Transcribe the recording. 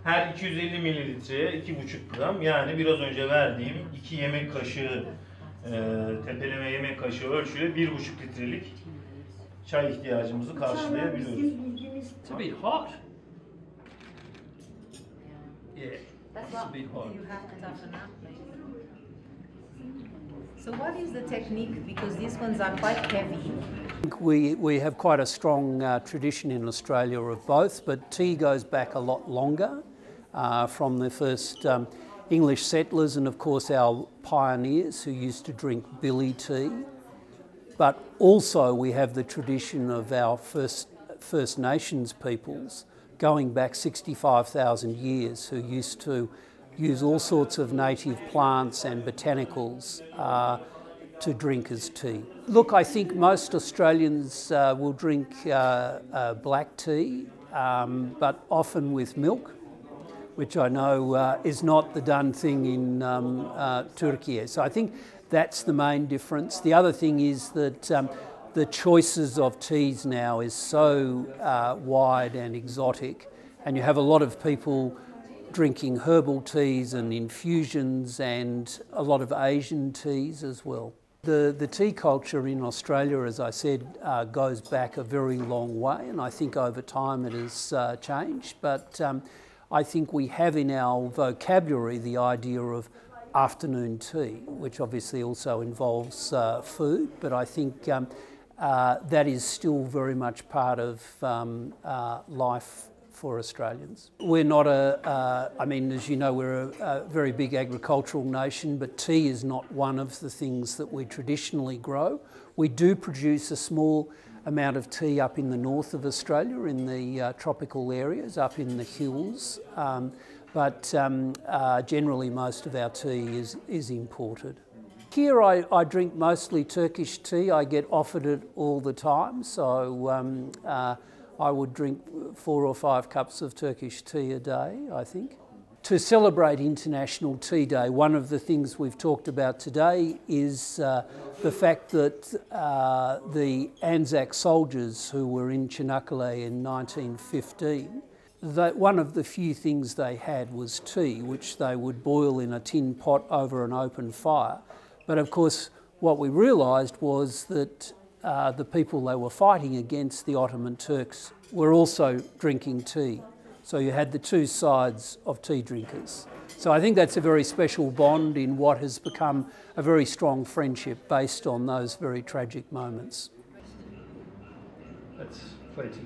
Her 250 mililitreye 2,5 gram, yani biraz önce verdiğim 2 yemek kaşığı tepeleme yemek kaşığı ölçüyle 1,5 litrelik çay ihtiyacımızı karşılayabiliyoruz. It's a bit hot. Yeah, it's a bit hot. You have to toughen up. So what is the technique? Because these ones are quite heavy. We have quite a strong tradition in Australia of both, but tea goes back a lot longer from the first English settlers and of course our pioneers who used to drink billy tea. But also we have the tradition of our First Nations peoples going back 65,000 years who used to use all sorts of native plants and botanicals to drink as tea. Look, I think most Australians will drink black tea, but often with milk, which I know is not the done thing in Türkiye. So I think that's the main difference. The other thing is that the choices of teas now is so wide and exotic, and you have a lot of people drinking herbal teas and infusions and a lot of Asian teas as well. The tea culture in Australia, as I said, goes back a very long way, and I think over time it has changed. But I think we have in our vocabulary the idea of afternoon tea, which obviously also involves food, but I think that is still very much part of life for Australians. We're not I mean, as you know, we're a very big agricultural nation, but tea is not one of the things that we traditionally grow. We do produce a small amount of tea up in the north of Australia, in the tropical areas, up in the hills, but generally most of our tea is imported. Here I drink mostly Turkish tea. I get offered it all the time, so I would drink 4 or 5 cups of Turkish tea a day, I think. To celebrate International Tea Day, one of the things we've talked about today is the fact that the Anzak soldiers who were in Çanakkale'de in 1915, that one of the few things they had was tea, which they would boil in a tin pot over an open fire. But of course, what we realised was that the people they were fighting against, the Ottoman Turks, were also drinking tea. So you had the two sides of tea drinkers. So I think that's a very special bond in what has become a very strong friendship based on those very tragic moments. That's plenty.